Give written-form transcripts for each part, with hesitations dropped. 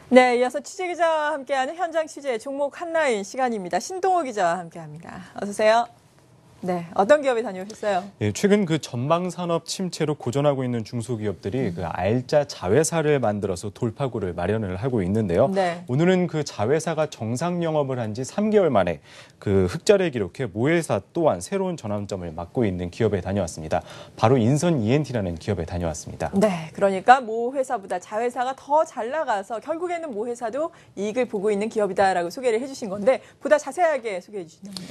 네, 이어서 취재 기자와 함께하는 현장 취재 종목 한라인 시간입니다. 신동호 기자와 함께합니다. 어서 오세요. 네, 어떤 기업에 다녀오셨어요? 예, 최근 그 전방 산업 침체로 고전하고 있는 중소기업들이 그 알짜 자회사를 만들어서 돌파구를 마련을 하고 있는데요. 네. 오늘은 그 자회사가 정상 영업을 한 지 3개월 만에 그 흑자를 기록해 모회사 또한 새로운 전환점을 맞고 있는 기업에 다녀왔습니다. 바로 인선 ENT라는 기업에 다녀왔습니다. 네, 그러니까 모 회사보다 자회사가 더 잘 나가서 결국에는 모 회사도 이익을 보고 있는 기업이다라고 소개를 해주신 건데 보다 자세하게 소개해 주시냐면요.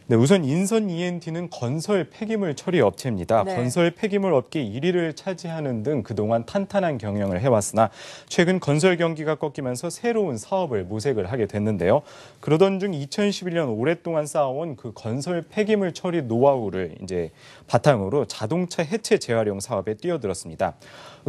네, 우선 인선 ENT는 건설 폐기물 처리 업체입니다. 네. 건설 폐기물 업계 1위를 차지하는 등 그동안 탄탄한 경영을 해왔으나 최근 건설 경기가 꺾이면서 새로운 사업을 모색을 하게 됐는데요. 그러던 중 2011년 오랫동안 쌓아온 그 건설 폐기물 처리 노하우를 이제 바탕으로 자동차 해체 재활용 사업에 뛰어들었습니다.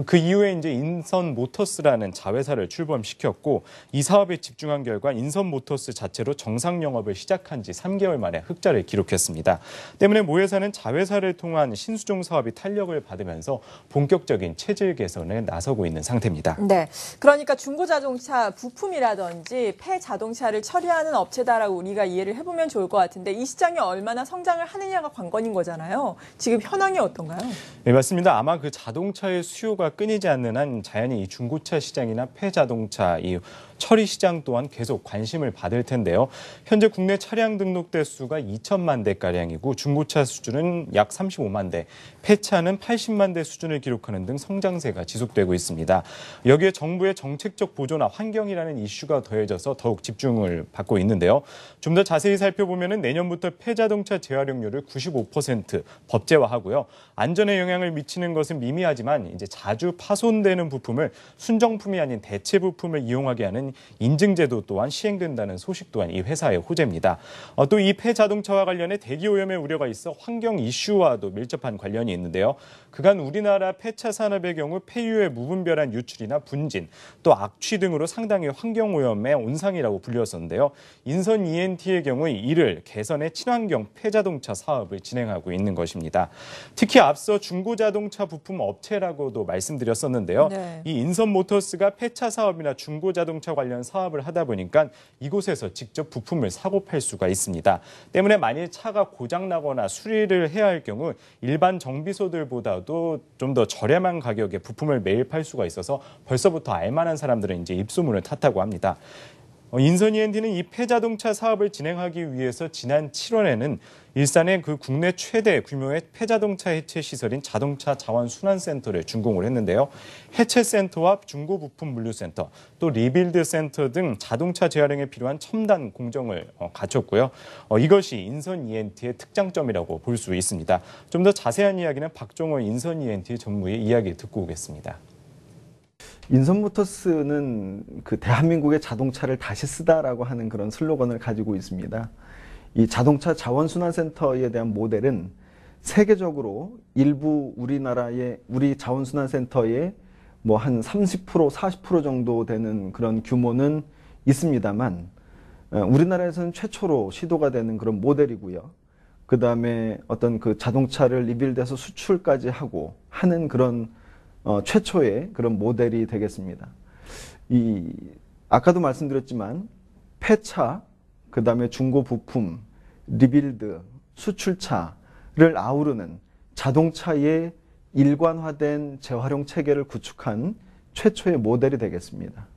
그 이후에 이제 인선 모터스라는 자회사를 출범시켰고 이 사업에 집중한 결과 인선 모터스 자체로 정상 영업을 시작한 지 3개월 만에 흑자를 기록했습니다. 때문에 모 회사는 자회사를 통한 신수종 사업이 탄력을 받으면서 본격적인 체질 개선에 나서고 있는 상태입니다. 네, 그러니까 중고자동차 부품이라든지 폐자동차를 처리하는 업체다라고 우리가 이해를 해보면 좋을 것 같은데 이 시장이 얼마나 성장을 하느냐가 관건인 거잖아요. 지금 현황이 어떤가요? 네, 맞습니다. 아마 그 자동차의 수요가 끊이지 않는 한 자연히 이 중고차 시장이나 폐자동차, 이 처리 시장 또한 계속 관심을 받을 텐데요. 현재 국내 차량 등록 대수가 2천만 대가량이고 중고차 수준은 약 35만 대, 폐차는 80만 대 수준을 기록하는 등 성장세가 지속되고 있습니다. 여기에 정부의 정책적 보조나 환경이라는 이슈가 더해져서 더욱 집중을 받고 있는데요. 좀 더 자세히 살펴보면 내년부터 폐자동차 재활용률을 95% 법제화하고요. 안전에 영향을 미치는 것은 미미하지만 이제 자주 파손되는 부품을 순정품이 아닌 대체 부품을 이용하게 하는 인증제도 또한 시행된다는 소식 또한 이 회사의 호재입니다. 또 이 폐자동차와 관련해 대기 오염의 우려가 있어 환경 이슈와도 밀접한 관련이 있는데요. 그간 우리나라 폐차 산업의 경우 폐유의 무분별한 유출이나 분진, 또 악취 등으로 상당히 환경 오염의 온상이라고 불렸었는데요. 인선 ENT의 경우 이를 개선해 친환경 폐자동차 사업을 진행하고 있는 것입니다. 특히 앞서 중고자동차 부품 업체라고도 말씀드렸었는데요. 네. 이 인선 모터스가 폐차 사업이나 중고자동차 관련 사업을 하다 보니까 이곳에서 직접 부품을 사고 팔 수가 있습니다. 때문에 만일 차가 고장나거나 수리를 해야 할 경우 일반 정비소들보다도 좀 더 저렴한 가격에 부품을 매일 팔 수가 있어서 벌써부터 알만한 사람들은 이제 입소문을 탔다고 합니다. 인선 ENT는 이 폐자동차 사업을 진행하기 위해서 지난 7월에는 일산의 그 국내 최대 규모의 폐자동차 해체 시설인 자동차 자원순환센터를 준공을 했는데요. 해체센터와 중고부품 물류센터, 또 리빌드 센터 등 자동차 재활용에 필요한 첨단 공정을 갖췄고요. 이것이 인선 ENT의 특장점이라고 볼 수 있습니다. 좀 더 자세한 이야기는 박종호 인선 ENT 전무의 이야기 듣고 오겠습니다. 인선모터스는 그 대한민국의 자동차를 다시 쓰다라고 하는 그런 슬로건을 가지고 있습니다. 이 자동차 자원순환센터에 대한 모델은 세계적으로 일부 우리나라의 우리 자원순환센터의 뭐 한 30%, 40% 정도 되는 그런 규모는 있습니다만 우리나라에서는 최초로 시도가 되는 그런 모델이고요. 그 다음에 어떤 그 자동차를 리빌드해서 수출까지 하고 하는 그런 최초의 그런 모델이 되겠습니다. 아까도 말씀드렸지만 폐차, 그 다음에 중고 부품, 리빌드, 수출차를 아우르는 자동차의 일관화된 재활용 체계를 구축한 최초의 모델이 되겠습니다.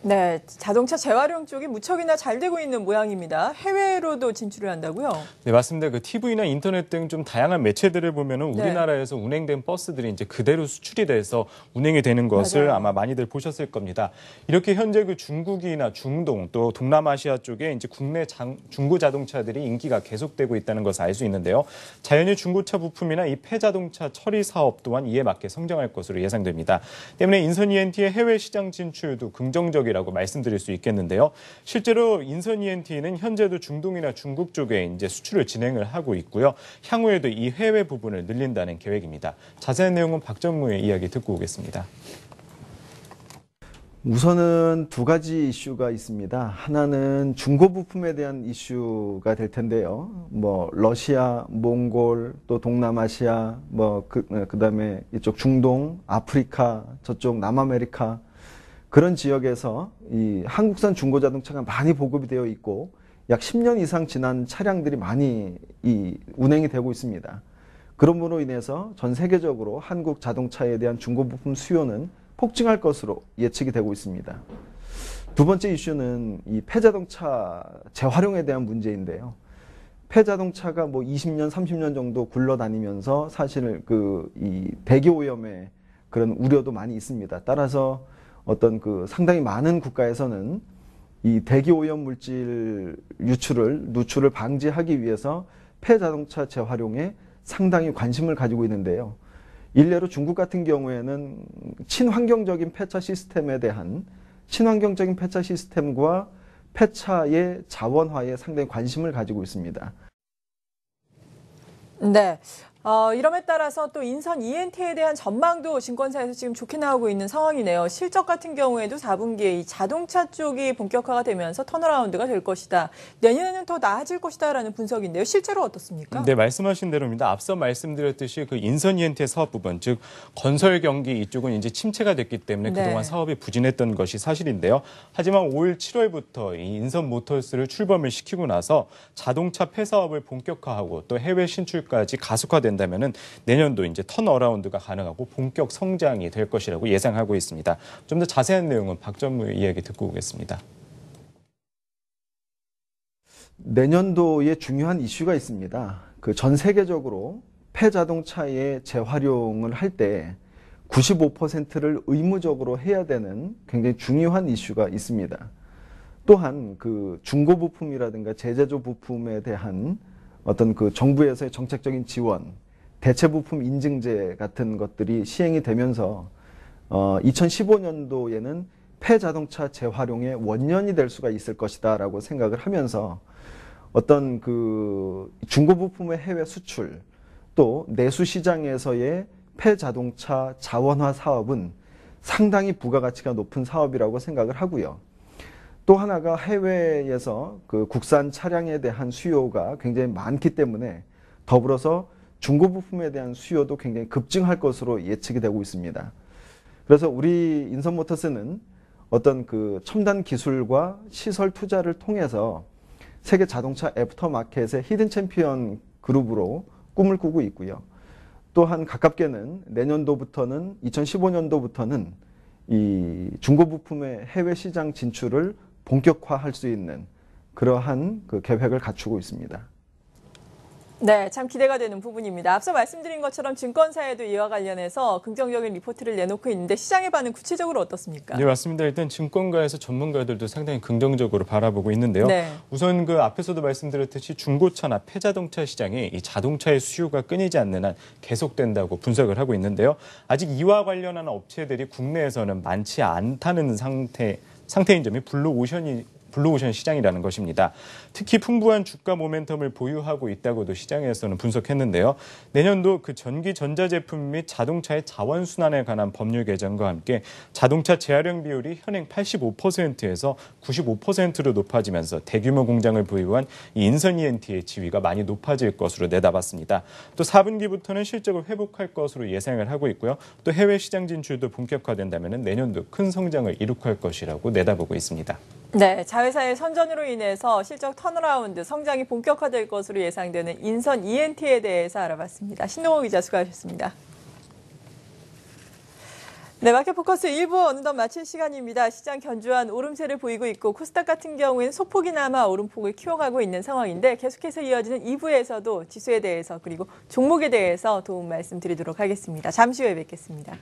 네, 자동차 재활용 쪽이 무척이나 잘 되고 있는 모양입니다. 해외로도 진출을 한다고요? 네, 맞습니다. 그 TV나 인터넷 등 좀 다양한 매체들을 보면은 우리나라에서 운행된 버스들이 이제 그대로 수출이 돼서 운행이 되는 것을 맞아요. 아마 많이들 보셨을 겁니다. 이렇게 현재 그 중국이나 중동 또 동남아시아 쪽에 이제 국내 중고 자동차들이 인기가 계속되고 있다는 것을 알 수 있는데요. 자연히 중고차 부품이나 이 폐자동차 처리 사업 또한 이에 맞게 성장할 것으로 예상됩니다. 때문에 인선 ENT의 해외 시장 진출도 긍정적이라고 말씀드릴 수 있겠는데요. 실제로 인선 ENT는 현재도 중동이나 중국 쪽에 이제 수출을 진행을 하고 있고요. 향후에도 이 해외 부분을 늘린다는 계획입니다. 자세한 내용은 박전무의 이야기 듣고 오겠습니다. 우선은 두 가지 이슈가 있습니다. 하나는 중고 부품에 대한 이슈가 될 텐데요. 뭐 러시아, 몽골, 또 동남아시아, 그다음에 이쪽 중동, 아프리카, 저쪽 남아메리카 그런 지역에서 이 한국산 중고자동차가 많이 보급이 되어 있고 약 10년 이상 지난 차량들이 많이 운행이 되고 있습니다. 그러므로 인해서 전 세계적으로 한국 자동차에 대한 중고부품 수요는 폭증할 것으로 예측이 되고 있습니다. 두 번째 이슈는 이 폐자동차 재활용에 대한 문제인데요. 폐자동차가 뭐 20년, 30년 정도 굴러다니면서 사실 이 대기 오염의 그런 우려도 많이 있습니다. 따라서 어떤 상당히 많은 국가에서는 이 대기 오염 물질 누출을 방지하기 위해서 폐자동차 재활용에 상당히 관심을 가지고 있는데요. 일례로 중국 같은 경우에는 친환경적인 폐차 시스템과 폐차의 자원화에 상당히 관심을 가지고 있습니다. 네. 이름에 따라서 또 인선 ENT에 대한 전망도 증권사에서 지금 좋게 나오고 있는 상황이네요. 실적 같은 경우에도 4분기에 이 자동차 쪽이 본격화가 되면서 턴어라운드가 될 것이다. 내년에는 더 나아질 것이다라는 분석인데요. 실제로 어떻습니까? 네, 말씀하신 대로입니다. 앞서 말씀드렸듯이 그 인선 ENT의 사업 부분, 즉 건설 경기 이쪽은 이제 침체가 됐기 때문에 네. 그동안 사업이 부진했던 것이 사실인데요. 하지만 올 7월부터 이 인선 모터스를 출범을 시키고 나서 자동차 폐사업을 본격화하고 또 해외 진출까지 가속화된 다면은 내년도 이제 턴어라운드가 가능하고 본격 성장이 될 것이라고 예상하고 있습니다. 좀 더 자세한 내용은 박 전무 이야기 듣고 오겠습니다. 내년도에 중요한 이슈가 있습니다. 전 세계적으로 폐자동차의 재활용을 할 때 95%를 의무적으로 해야 되는 굉장히 중요한 이슈가 있습니다. 또한 중고 부품이라든가 제재조 부품에 대한 어떤 정부에서의 정책적인 지원, 대체 부품 인증제 같은 것들이 시행이 되면서 2015년도에는 폐자동차 재활용의 원년이 될 수가 있을 것이다라고 생각을 하면서 어떤 중고 부품의 해외 수출 또 내수 시장에서의 폐자동차 자원화 사업은 상당히 부가가치가 높은 사업이라고 생각을 하고요. 또 하나가 해외에서 국산 차량에 대한 수요가 굉장히 많기 때문에 더불어서 중고 부품에 대한 수요도 굉장히 급증할 것으로 예측이 되고 있습니다. 그래서 우리 인선모터스는 어떤 첨단 기술과 시설 투자를 통해서 세계 자동차 애프터마켓의 히든 챔피언 그룹으로 꿈을 꾸고 있고요. 또한 가깝게는 내년도부터는 2015년도부터는 이 중고 부품의 해외 시장 진출을 본격화할 수 있는 그러한 계획을 갖추고 있습니다. 네, 참 기대가 되는 부분입니다. 앞서 말씀드린 것처럼 증권사에도 이와 관련해서 긍정적인 리포트를 내놓고 있는데 시장의 반응 구체적으로 어떻습니까? 네, 맞습니다. 일단 증권가에서 전문가들도 상당히 긍정적으로 바라보고 있는데요. 네. 우선 앞에서도 말씀드렸듯이 중고차나 폐자동차 시장이 이 자동차의 수요가 끊이지 않는 한 계속된다고 분석을 하고 있는데요. 아직 이와 관련한 업체들이 국내에서는 많지 않다는 상태인 점이 블루오션 시장이라는 것입니다. 특히 풍부한 주가 모멘텀을 보유하고 있다고도 시장에서는 분석했는데요. 내년도 전기 전자제품 및 자동차의 자원순환에 관한 법률 개정과 함께 자동차 재활용 비율이 현행 85%에서 95%로 높아지면서 대규모 공장을 보유한 이 인선 ENT의 지위가 많이 높아질 것으로 내다봤습니다. 또 4분기부터는 실적을 회복할 것으로 예상을 하고 있고요. 또 해외 시장 진출도 본격화된다면 내년도 큰 성장을 이룩할 것이라고 내다보고 있습니다. 네, 자회사의 선전으로 인해서 실적 턴어라운드, 성장이 본격화될 것으로 예상되는 인선 ENT에 대해서 알아봤습니다. 신동호 기자 수고하셨습니다. 네, 마켓포커스 1부 어느덧 마칠 시간입니다. 시장 견조한 오름세를 보이고 있고 코스닥 같은 경우에는 소폭이나마 오름폭을 키워가고 있는 상황인데 계속해서 이어지는 2부에서도 지수에 대해서 그리고 종목에 대해서 도움 말씀드리도록 하겠습니다. 잠시 후에 뵙겠습니다.